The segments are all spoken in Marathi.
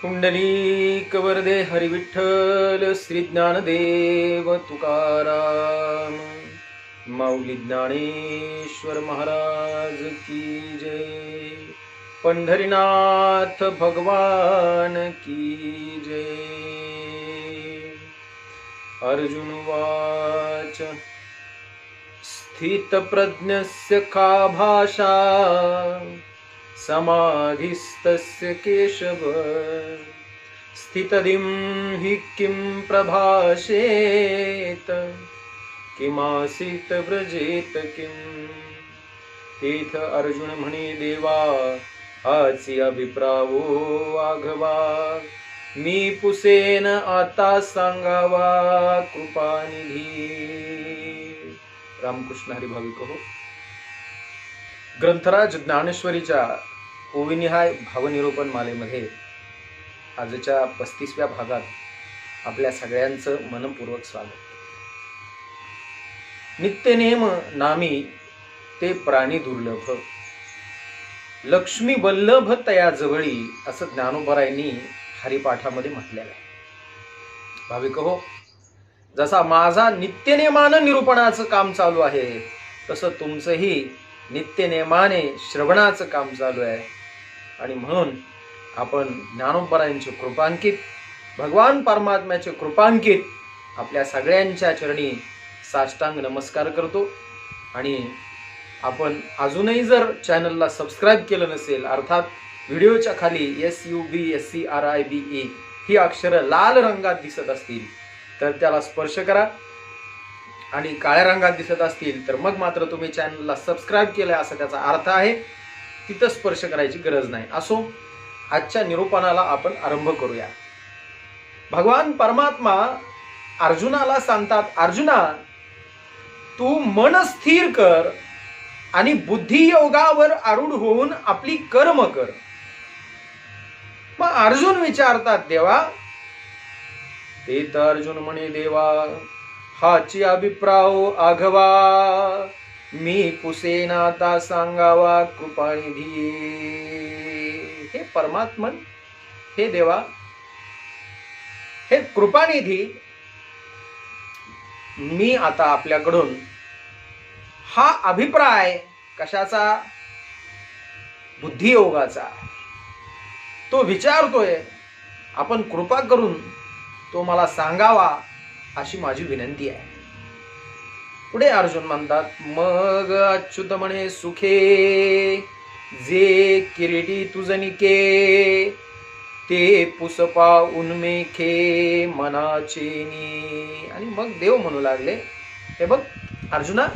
पुंडलीक वरदे हरिविठ्ठल श्री ज्ञानदेव तुकाराम माऊली ज्ञानेश्वर महाराज की जय। पंढरीनाथ भगवान की जय। अर्जुन वाच स्थित प्रज्ञस्य का भाषा समाधिस्तस्य केशव स्थितदिं हि किं प्रभाषेत किमासीत व्रजेत किम। तेथ अर्जुन म्हणे देवा हाची अभिप्रावो आघवा मी पुसेन आता सांगावा कृपानिधी। रामकृष्ण हरी भाविक हो। ग्रंथराज ज्ञानेश्वरीच्या ओविनिहाय भावनिरूपण मालेमध्ये आजच्या 35व्या भागात आपल्या सगळ्यांचं मनपूर्वक स्वागत। नित्यनेम नामी ते प्राणी दुर्लभ लक्ष्मी वल्लभ तया जवळी असं ज्ञानोबरायांनी हरिपाठामध्ये म्हटलेलं आहे। भाविक हो, जसा माझा नित्यनेमानं निरूपणाचं काम चालू आहे तसं तुमचंही नित्यनेमाने श्रवणाचं काम चालू आहे। आणि म्हणून आपण ज्ञानोबरायांचे कृपांकित भगवान परमात्म्याचे कृपांकित आपल्या सगळ्यांच्या चरणी साष्टांग नमस्कार करतो। आणि आपण अजूनही जर चॅनलला सबस्क्राईब केलं नसेल, अर्थात व्हिडिओच्या खाली SUBSCRIBE ही अक्षरं लाल रंगात दिसत असतील तर त्याला स्पर्श करा, आणि काळ्या रंगात दिसत असतील तर मग मात्र तुम्ही चॅनलला सबस्क्राईब केलंय असा त्याचा अर्थ आहे। तिथं स्पर्श करायची गरज नाही। असो, आजच्या निरूपणाला आपण आरंभ करूया। भगवान परमात्मा अर्जुनाला सांगतात, अर्जुना तू मन स्थिर कर आणि बुद्धियोगावर आरूढ होऊन आपली कर्म कर। मग अर्जुन विचारतात, देवा ते तर अर्जुन म्हणे देवा हाची अभिप्राव आघवा मी पुसेनाता सांगावा कृपानिधी। हे परमात्मन, हे देवा, हे कृपानिधी, मी आता आपल्याकडून हा अभिप्राय कशाचा, बुद्धियोगाचा, तो विचारतोय। आपण कृपा करून तो मला सांगावा अशी माझी विनंती आहे। पुढे अर्जुन म्हणतात, मग अच्युत म्हणे सुखे जे किरीटी तुझनिके ते पुसपा उन्मेखे मनाचेनी। आणि मग देव म्हणू लागले, हे बघ अर्जुना,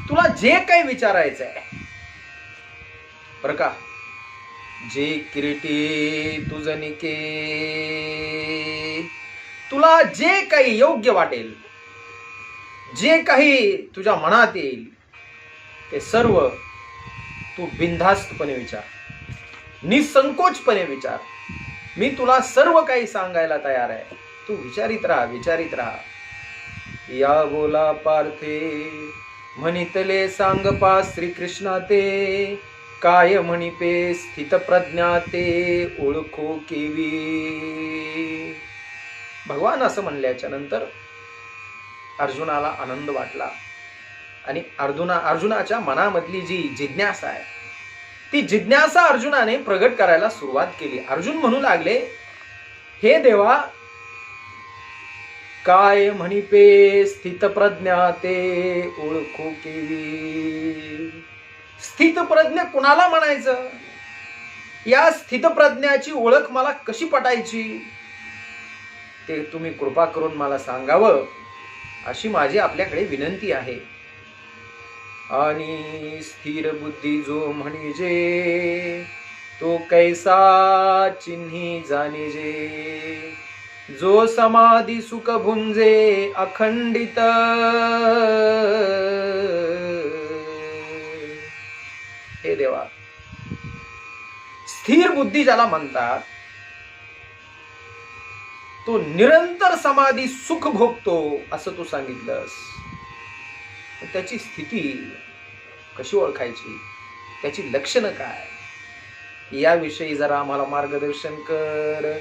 तुला जे काही विचारायचं आहे बरं का, जे किरीटी तुझनिके, तुला जे काही योग्य वाटेल, जे काही तुझ्या मनात येईल ते सर्व तू बिनधास्तपणे विचार, निसंकोचपणे विचार। मी तुला सर्व काही सांगायला तयार आहे, तू विचारित राहा, विचारित राहा। या बोला पार्थे म्हणितले सांगपा श्रीकृष्णा ते काय म्हणिपे स्थित प्रज्ञा ते ओळखो केवी। भगवान असं म्हणल्याच्या नंतर अर्जुनाला आनंद वाटला आणि अर्जुनाच्या मनामधली जी जिज्ञासा आहे ती जिज्ञासा अर्जुनाने प्रगट करायला सुरुवात केली। अर्जुन म्हणू लागले, हे देवा काय म्हणिपे स्थित प्रज्ञा ते ओळखो केवी। स्थित प्रज्ञ कुणाला म्हणायचं, या स्थित प्रज्ञाची ओळख मला कशी पटायची ते तुम्ही कृपा करून मला सांगावं अशी माझी आपल्याकडे विनंती आहे। आणि स्थिर बुद्धी जो म्हणजे तो कैसा चिन्ही जाणिजे जो समाधी सुख भुंजे अखंडित। हे देवा, स्थिर बुद्धी ज्याला म्हणतात तो निरंतर समाधी सुख भोगतो असं तू सांगितलंस। त्याची स्थिती कशी ओळखायची, त्याची लक्षणं काय, याविषयी जरा आम्हाला मार्गदर्शन कर.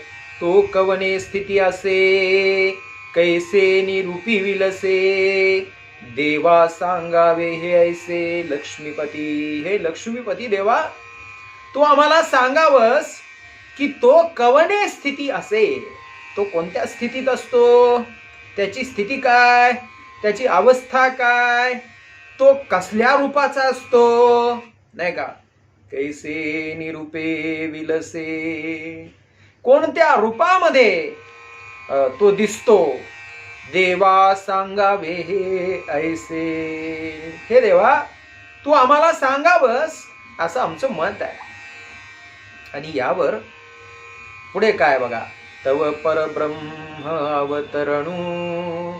तो कवने स्थिती असे, कैसे निरूपी विलसे, देवा सांगावे हे ऐसे लक्ष्मीपती. हे लक्ष्मीपती देवा, तू आम्हाला सांगावस की तो कवने स्थिती असे. तो कोणत्या स्थितीत असतो, त्याची स्थिती काय, त्याची अवस्था काय, तो कसल्या रूपाचा असतो, नाही का. कैसे निरूपे विलसे, कोणत्या रूपामध्ये तो दिसतो. देवा सांगावे हे ऐसे, हे देवा तू आम्हाला सांगावस असं आमचं मत आहे. आणि यावर पुढे काय बघा. तव परब्रह्म अवतरणू,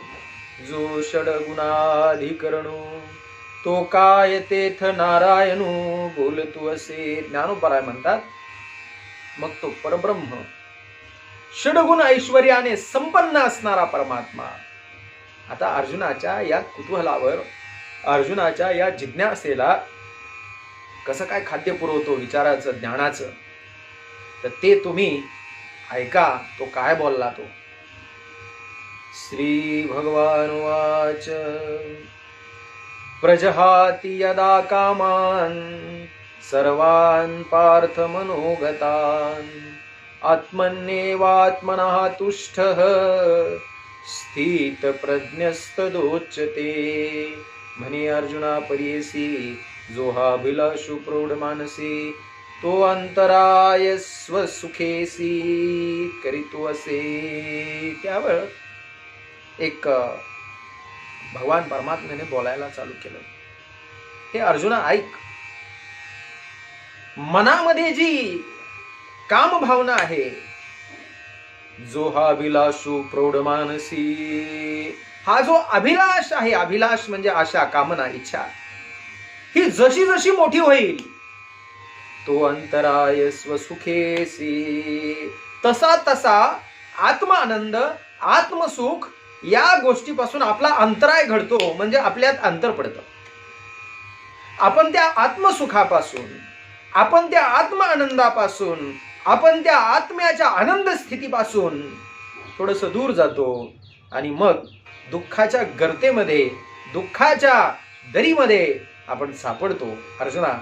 जो षडगुणाधिकरणू, तो काय तेथ नारायणू, बोलतू असे. ज्ञानोपराय म्हणतात. मग तो परब्रह्म, षडगुण ऐश्वर्याने संपन्न असणारा परमात्मा. आता अर्जुनाच्या या कुतूहलावर, अर्जुनाच्या या जिज्ञासेला कसं काय खाद्य पुरवतो विचाराचं, ज्ञानाचं, तर ते तुम्ही ऐका. तो काय बोलला तो. श्री भगवान वाच. प्रजहाति यदा कामान, सर्वान् पार्थ मनोगतान्, आत्मन्येवात्मनः तुष्टः, स्थित प्रज्ञस्तदोच्यते. म्हणे अर्जुना परीयसी, जो हा अभिलाषू प्रौढ मानसी, तो अंतराय स्वसुखेसी करीतो असे. त्यावर एक भगवान परमात्म्याने बोलायला चालू केलं. हे अर्जुना ऐक, मनामध्ये जी काम भावना आहे, जो हा अभिलाषू प्रौढ मानसी, हा जो अभिलाष आहे, अभिलाष म्हणजे आशा, कामना, इच्छा, ही जशी जशी मोठी होईल, तो अंतराय स्वसुखेसी, तसा तसा आत्मानंद, आत्मसुख या गोष्टीपासून आपला अंतराय घडतो. म्हणजे आपल्यात अंतर पडतं. आपण त्या आत्मसुखापासून, आपण त्या आत्म आनंदापासून, आपण त्या आत्म्याच्या आनंद स्थितीपासून थोडस दूर जातो. आणि मग दुःखाच्या गर्तेमध्ये, दुःखाच्या दरीमध्ये आपण सापडतो. अर्जुना,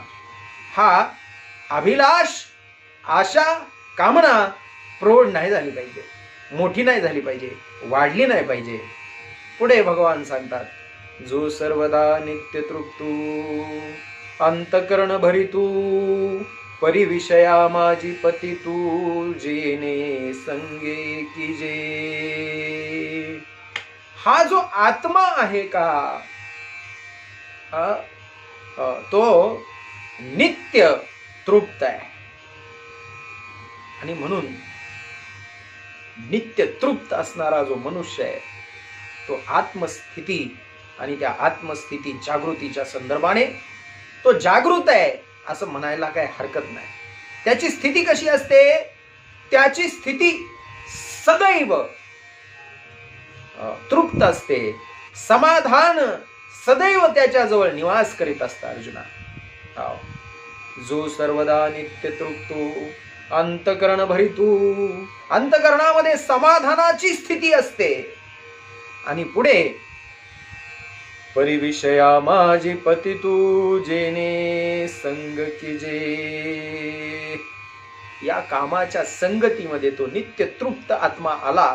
हा अभिलाष, आशा, कामना प्रौढ नाही झाली पाहिजे, मोठी नाही झाली पाहिजे, वाढली नाही पाहिजे. पुढे भगवान सांगतात. जो सर्वदा नित्य तृप्तू, अंतकरण भरितू, परिविषया माझी पतितू, जेने संगे कीजे. हा जो आत्मा आहे का, तो नित्य तृप्त आहे. आणि म्हणून नित्य तृप्त असणारा जो मनुष्य आहे, तो आत्मस्थिती आणि त्या आत्मस्थिती जागृतीच्या संदर्भाने तो जागृत आहे असं म्हणायला काही हरकत नाही. त्याची स्थिती कशी असते, त्याची स्थिती सदैव तृप्त असते. समाधान सदैव त्याच्याजवळ निवास करीत असतं. अर्जुना, जो सर्वदा नित्य तृप्तो, अंतकरण भरितू, अंतकरणामध्ये समाधानाची स्थिती असते. आणि पुढे परिविषया माझी पतितू, जेने संग कीजे. या कामाच्या संगतीमध्ये तो नित्य तृप्त आत्मा आला.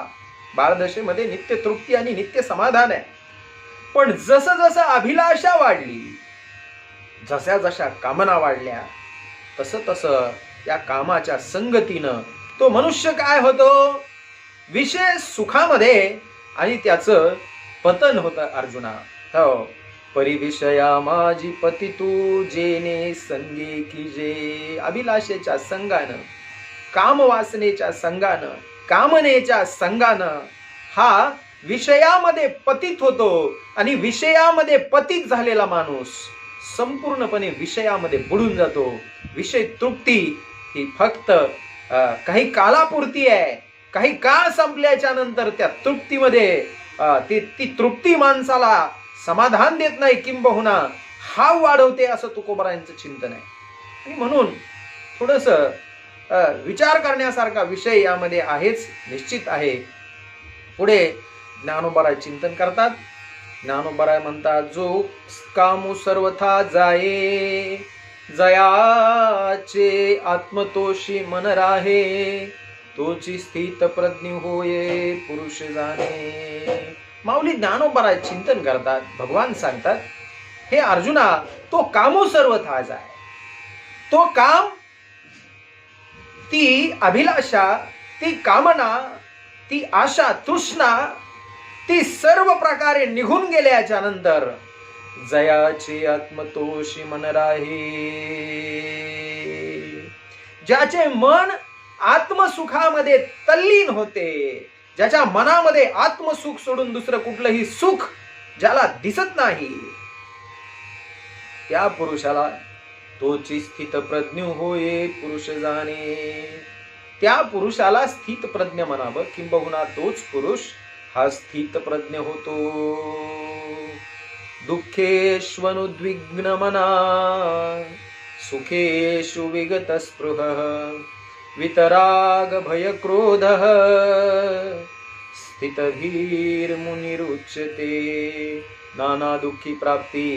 बाळदशेमध्ये नित्य तृप्ती आणि नित्य समाधान आहे. पण जसं जसं अभिलाषा वाढली, जशा जशा कामना वाढल्या, तसं तसं या कामाच्या संगतीनं तो मनुष्य काय होतो, विषय सुखामध्ये, आणि त्याचं पतन होतं. अर्जुना, हो, परिविषया माझी पतितू, जेने संगे कीजे. अभिलाषेच्या संगानं, कामवासनेच्या संगानं, कामनेच्या संगानं हा विषयामध्ये पतित होतो. आणि विषयामध्ये पतित झालेला माणूस संपूर्णपणे विषयामध्ये बुडून जातो. विषय तृप्ती ही फक्त काही कालापुरती आहे. काही काळ संपल्याच्या नंतर त्या तृप्तीमध्ये ती तृप्ती माणसाला समाधान देत नाही, किंबहुना हाव वाढवते, असं तुकोबारायांचं चिंतन आहे. आणि म्हणून थोडस विचार करण्यासारखा विषय यामध्ये आहेच, निश्चित आहे. पुढे ज्ञानोबराय चिंतन करतात. ज्ञानोबराय म्हणतात, जो कामू सर्वथा जाये, जयाचे आत्मतोषी मन राहे, तोची स्थित प्रज्ञ होये पुरुष जाणे. माऊली ज्ञानोबराय चिंतन करतात. भगवान सांगतात, हे अर्जुना, तो कामू सर्वथा जाय. तो काम, ती अभिलाषा, ती कामना, ती आशा, तृष्णा, ती सर्व प्रकारे निघून गेल्याच्या नंतर जयाचे आत्मतोषी मन राहे. ज्याचे मन आत्मसुखामध्ये तल्लीन होते, ज्याच्या मनामध्ये आत्मसुख सोडून दुसरं कुठलंही सुख ज्याला दिसत नाही, त्या पुरुषाला तोची स्थित प्रज्ञ होय पुरुष जाणे. त्या पुरुषाला स्थित प्रज्ञ म्हणावं, किंबहुना तोच पुरुष हा स्थित प्रज्ञ होतो. दुःखेष्वनुद्विग्न मना, सुखेषु विगत स्पृह, वितराग भय क्रोध, स्थितधीर मुनिरुच्यते. नाना दुःखी प्राप्ती,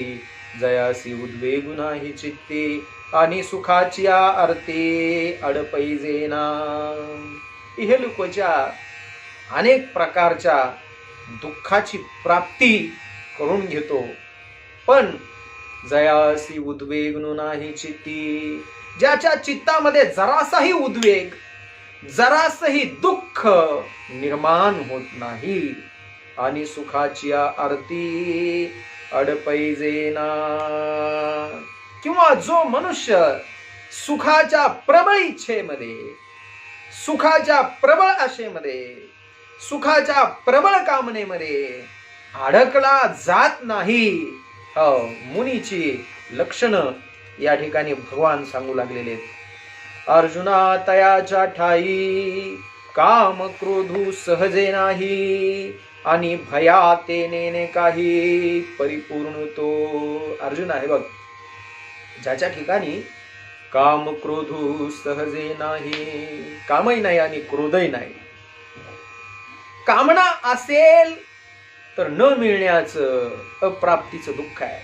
जयासी उद्वेगु नाही चित्ते, आणि सुखाची आरती अडपैजेना. इहलोकच्या अनेक प्रकारच्या दुःखाची प्राप्ती करून घेतो, पण जयासी उद्वेगनु नाही चित्ती, ज्याच्या चित्तामध्ये जरासाही उद्वेग, जरासही दुःख निर्माण होत नाही, आणि सुखाची आरती अडपैजेना. किंवा जो मनुष्य सुखाच्या प्रबळ इच्छेमध्ये, सुखाच्या प्रबळ आशेमध्ये, सुखाच्या प्रबळ कामनेमध्ये अडकला जात नाही, मुनीची लक्षणं या ठिकाणी भगवान सांगू लागलेले. अर्जुना, तयाच्या ठाई काम क्रोधू सहजे नाही, आणि भया तेने काही परिपूर्ण तो. अर्जुन आहे बघ, ज्याच्या ठिकाणी काम क्रोधू सहजे नाही, कामही नाही आणि क्रोधही नाही. कामना असेल तर न मिळण्याचं, अप्राप्तीचं दुःख आहे.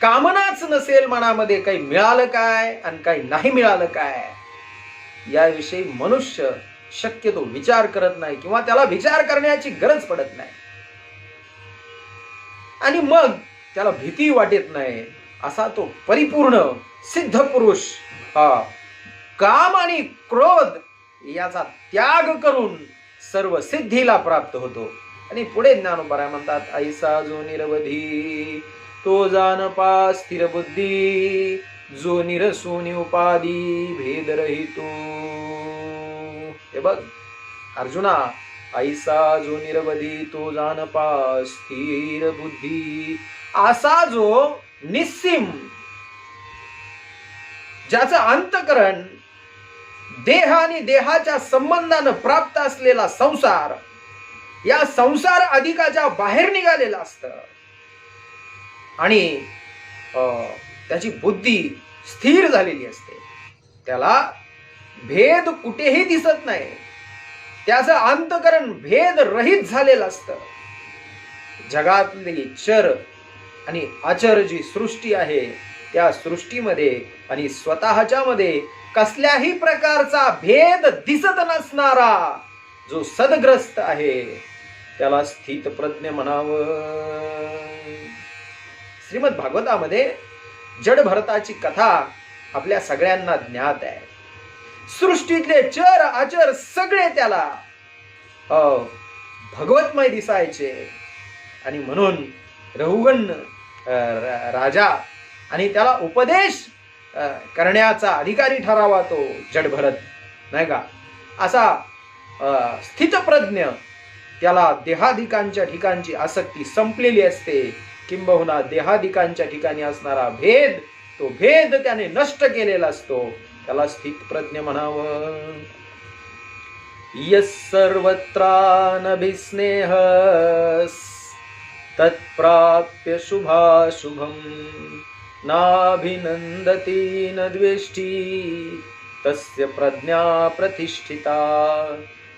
कामनाच नसेल मनामध्ये, काही मिळालं काय आणि काही नाही मिळालं काय, याविषयी मनुष्य शक्यतो विचार करत नाही, किंवा त्याला विचार करण्याची गरज पडत नाही, आणि मग त्याला भीती वाटत नाही. असा तो परिपूर्ण सिद्ध पुरुष काम आणि क्रोध याचा त्याग करून सर्व सिद्धीला प्राप्त होतो. आणि पुढे ज्ञानोबराय म्हणतात, ऐसा जो निरवधी, तो जानपा स्थिर बुद्धी, जो निरसोनी उपाधी भेद रहितो. हे बघ अर्जुना, ऐसा जो निरवधी, तो जानपा स्थिर बुद्धी, असा जो निस्सीम, ज्याचं अंतकरण देह आणि देहाच्या संबंधानं प्राप्त असलेला संसार, या संसार अधिकाच्या बाहेर निघालेला असतं, आणि त्याची बुद्धी स्थिर झालेली असते, त्याला भेद कुठेही दिसत नाही, त्याचं अंतकरण भेद रहित झालेलं असतं. जगातली चर आणि अचर जी सृष्टी आहे, त्या सृष्टीमध्ये आणि स्वतःच्या मध्ये कसल्याही प्रकारचा भेद दिसत नसणारा जो सदग्रस्त आहे, त्याला स्थित प्रज्ञ म्हणावं. श्रीमद भागवतामध्ये जड भरताची कथा आपल्या सगळ्यांना ज्ञात आहे. सृष्टीतले चर अचर सगळे त्याला भगवतमय दिसायचे, आणि म्हणून रघुगण राजा आणि त्याला उपदेश करण्याचा अधिकारी ठरावा तो जड भरत, नाही का. असा स्थितप्रज्ञ, त्याला देहादिकांच्या ठिकाणची आसक्ती संपलेली असते, किंबहुना देहादिकांच्या ठिकाणी असणारा भेद, तो भेद त्याने नष्ट केलेला असतो, त्याला स्थितप्रज्ञ म्हणावं. यस् सर्वत्रानभिस्नेहस्, तत्प्राप्य शुभाशुभम्, नाभिनंदती न द्वेष्टी तस्य प्रज्ञा प्रतिष्ठिता.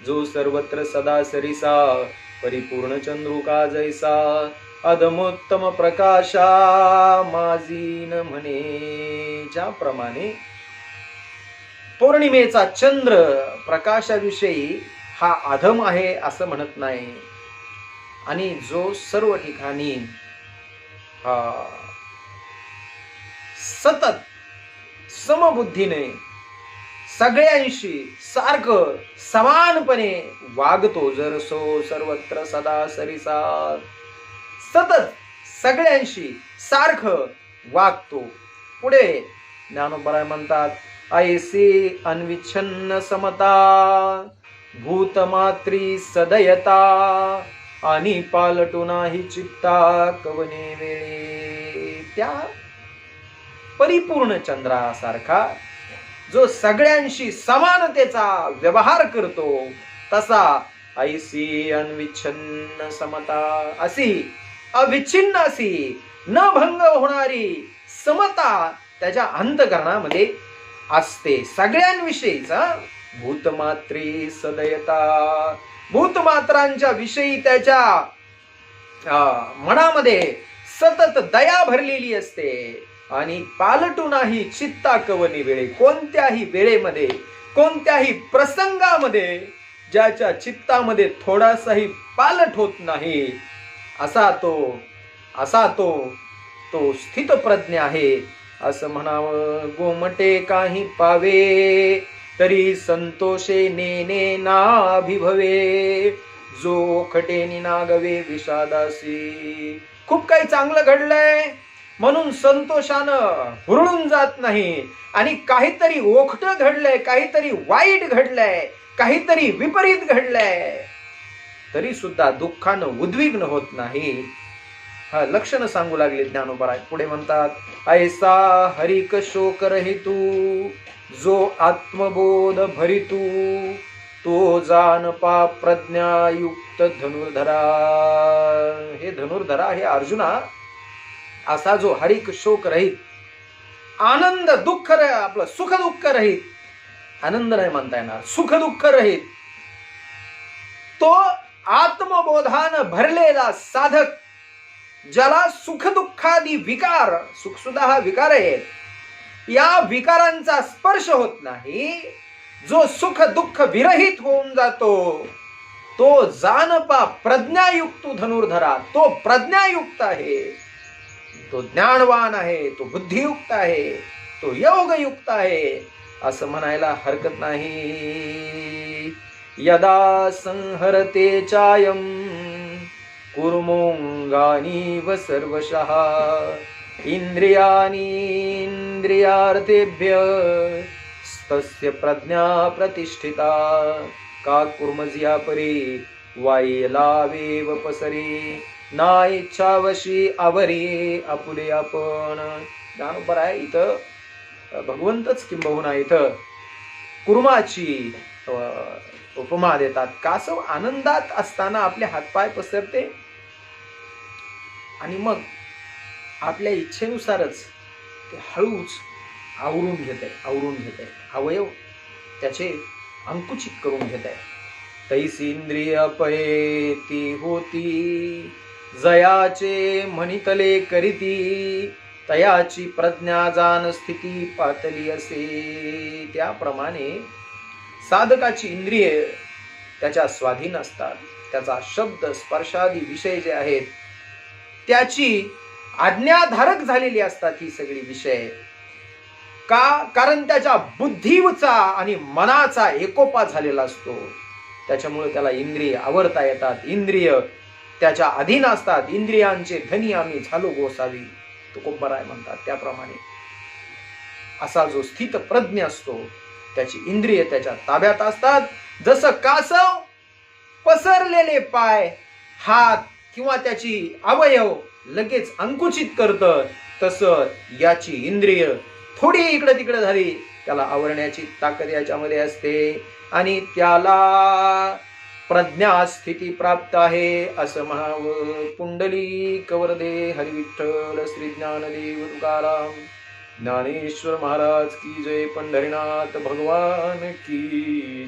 जो सर्वत्र सदा सरिसा परिपूर्ण चंद्रुका जैसा. अधमोत्तम प्रकाशा माझी न म्हणे. ज्याप्रमाणे पौर्णिमेचा चंद्र प्रकाशाविषयी हा अधम आहे असं म्हणत नाही, आणि जो सर्व ठिकाणी सतत समबुद्धीने सगळ्यांशी सारखं समानपणे वागतो, जर सो सर्वत्र सदा सरिसा. सतत सगळ्यांशी सारखं वागतो. पुढे ज्ञानोबराय म्हणतात, ऐसी अन्विच्छन्न समता भूतमात्री सदयता. आणि पालटू नाही चित्ता कवने वेळे. त्या परिपूर्ण चंद्रासारखा जो सगळ्यांशी समानतेचा व्यवहार करतो, तसा ऐसी अन्विच्छन्न समता, अशी अविच्छिन्न अशी न भंग होणारी समता त्याच्या अंतःकरणामध्ये असते. सगळ्यांविषयीचा भूतमात्री सदयता. भूतमात्रांच्या विषयी त्याच्या मनामध्ये सतत दया भरलेली असते. आणि पालटू नाही चित्ता कवनी वेळे. कोणत्याही वेळेमध्ये कोणत्याही प्रसंगामध्ये ज्याच्या चित्तामध्ये थोडासाही पालट होत नाही, असा तो स्थितप्रज्ञ आहे असं म्हणावं. गोमटे काही पावे तरी संतोषे नेने नाभिभवे. जो खटेनी नागवे विषादासी. खूप काही चांगलं घडलंय म्हणून संतोषानं हुरळून जात नाही, आणि काहीतरी ओखट घडलंय, काहीतरी वाईट घडलंय, काहीतरी विपरीत घडलंय, तरी सुद्धा दुःखानं उद्विग्न होत नाही. हा लक्षण सांगू लागले ज्ञानोबराय. पुढे म्हणतात, ऐसा हरिक शोक रहितू जो आत्मबोध भरितू. तो जानपा प्रज्ञायुक्त धनुर्धरा. हे धनुर्धरा, हे अर्जुना, असा जो हरिक शोक रहित, आनंद दुःख आपलं सुख दुःख रहित, आनंद नाही म्हणता येणार, सुख दुःख रहित, तो आत्मबोधानं भरलेला साधक, ज्याला सुख दुःखादी विकार, सुख सुद्धा हा विकार आहे, या विकारांचा स्पर्श होत नाही, जो सुख दुःख विरहित होऊन जातो, तो जानपा प्रज्ञायुक्त धनुर्धरा. तो प्रज्ञायुक्त आहे, तो ज्ञानवान आहे, तो बुद्धियुक्त आहे, तो योगयुक्त आहे असं म्हणायला हरकत नाही. यदा संहरते चायम कुर्मोंगानी व सर्वशः इंद्रियानी इंद्रियार्थेभ्य तस्य प्रज्ञा प्रतिष्ठिता. का कुर्मजिया परी वाईलावेव पसरी ना इच्छावशी आवरी आपुले आपण. ज्ञानोबराय इथं भगवंतच किंबहुना इथं कुर्माची उपमा देतात. कासव आनंदात असताना आपले हातपाय पसरते आणि मग आपल्या इच्छेनुसारच ते हळूच आवरून घेते, अवयव त्याचे अंकुचित करून घेत आहे. तैसी इंद्रिय पयेती होती जयाचे म्हणितले करीती. तयाची प्रज्ञा जाण स्थिती पातली असे. त्याप्रमाणे साधकाची इंद्रिये त्याच्या स्वाधीन असतात. त्याचा शब्द स्पर्शादी विषय जे आहेत त्याची आज्ञाधारक झालेली असतात ही सगळी विषय. का? कारण त्याच्या बुद्धीचा आणि मनाचा एकोपा झालेला असतो. त्याच्यामुळे त्याला इंद्रिय आवरता येतात, इंद्रिय त्याच्या अधीन असतात. इंद्रियांचे धनी आम्ही झालो गोसावी, तुकोबराय म्हणतात. त्याप्रमाणे असा जो स्थित प्रज्ञ असतो त्याची इंद्रिय त्याच्या ताब्यात असतात. जसं कासव पसरलेले पाय, हात किंवा त्याची अवयव लगेच अंकुचित करतं, तसं याची इंद्रिय थोडी इकडे तिकडे झाली त्याला आवरण्याची ताकद याच्यामध्ये असते. आणि त्याला प्रज्ञा स्थिती प्राप्त आहे असं म्हणावं. पुंडलिक वरदे हरी विठ्ठल श्री ज्ञानदेव तुकाराम ज्ञानेश्वर महाराज की जय. पंढरीनाथ भगवान की